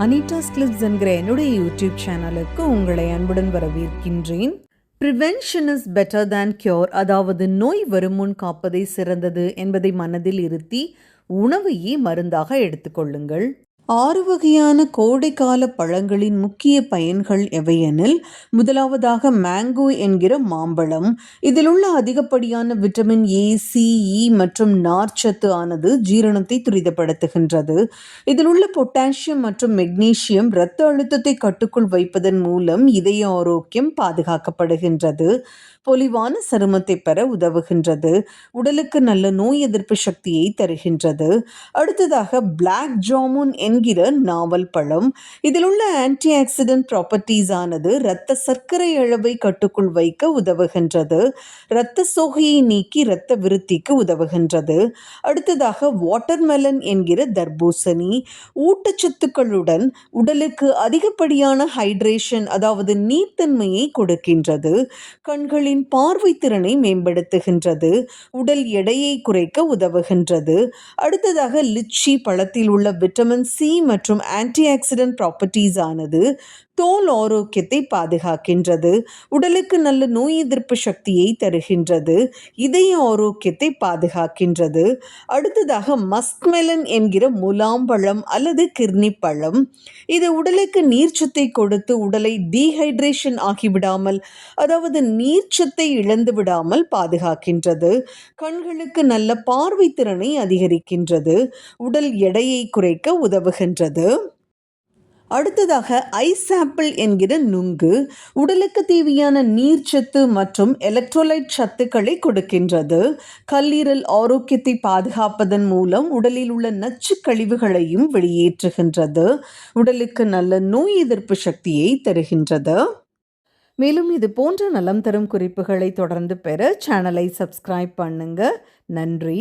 Anita's clips என்கிற என்னுடைய YouTube சேனலுக்கு உங்களை அன்புடன் வரவேற்கின்றேன். Prevention is better than cure, அதாவது நோய் வருமுன் காப்பதை சிறந்தது என்பதை மனதில் இருத்தி உணவையே மருந்தாக எடுத்துக்கொள்ளுங்கள். 6 வகையான கோடைக்கால பழங்களின் முக்கிய பயன்கள் எவையெனில், முதலாவதாக மேங்கோ என்கிற மாம்பழம். இதில் உள்ள அதிகப்படியான விட்டமின் ஏ, சி, இ மற்றும் நார்ச்சத்து ஆனது ஜீரணத்தை துரிதப்படுத்துகின்றது. இதில் உள்ள பொட்டாசியம் மற்றும் மெக்னீசியம் இரத்த அழுத்தத்தை கட்டுக்குள் வைப்பதன் மூலம் இதய ஆரோக்கியம் பாதுகாக்கப்படுகின்றது. பொலிவான சருமத்தை பெற உதவுகின்றது. உடலுக்கு நல்ல நோய் எதிர்ப்பு சக்தியை தருகின்றது. அடுத்ததாக பிளாக் ஜாமுன் என்கிற நாவல் பழம். இதில் உள்ள ஆன்டி ஆக்சிடென்ட் ப்ராப்பர்ட்டிஸ் ஆனது இரத்த சர்க்கரை அளவை கட்டுக்குள் வைக்க உதவுகின்றது. இரத்த சோகையை நீக்கி இரத்த விருத்திக்கு உதவுகின்றது. அடுத்ததாக வாட்டர்மெலன் என்கிற தர்பூசணி. ஊட்டச்சத்துக்களுடன் உடலுக்கு அதிகப்படியான ஹைட்ரேஷன், அதாவது நீர்த்தன்மையை கொடுக்கின்றது. கண்களின் பார்வை திறனை மேம்படுத்துகின்றது. உடல் எடையை குறைக்க உதவுகின்றது. அடுத்ததாக லிச்சி பழத்தில் உள்ள விட்டமின் சி மற்றும் ஆன்டி ஆக்சிடென்ட் ப்ராப்பர்ட்டிஸ் ஆனது தோல் ஆரோக்கியத்தை பாதுகாக்கின்றது. உடலுக்கு நல்ல நோய் எதிர்ப்பு சக்தியை தருகின்றது. இதய ஆரோக்கியத்தை பாதுகாக்கின்றது. அடுத்ததாக மஸ்க்மெலன் என்கிற முலாம்பழம் அல்லது கிர்னி பழம். இது உடலுக்கு நீர்ச்சத்தை கொடுத்து உடலை டீஹைட்ரேஷன் ஆகிவிடாமல், அதாவது நீர்ச்சத்தை இழந்து விடாமல் பாதுகாக்கின்றது. கண்களுக்கு நல்ல பார்வை திறனை அதிகரிக்கின்றது. உடல் எடையை குறைக்க உதவுகின்றது. அடுத்ததாக ஐஸ் ஆப்பிள் என்கிற நுங்கு. உடலுக்கு தேவையான நீர்ச்சத்து மற்றும் எலக்ட்ரோலைட் சத்துக்களை கொடுக்கின்றது. கல்லீரல் ஆரோக்கியத்தை பாதுகாப்பதன் மூலம் உடலில் உள்ள நச்சு கழிவுகளையும் வெளியேற்றுகின்றது. உடலுக்கு நல்ல நோய் எதிர்ப்பு சக்தியை தருகின்றது. மேலும் இது போன்ற நலம் தரும் குறிப்புகளை தொடர்ந்து பெற சேனலை சப்ஸ்கிரைப் பண்ணுங்க. நன்றி.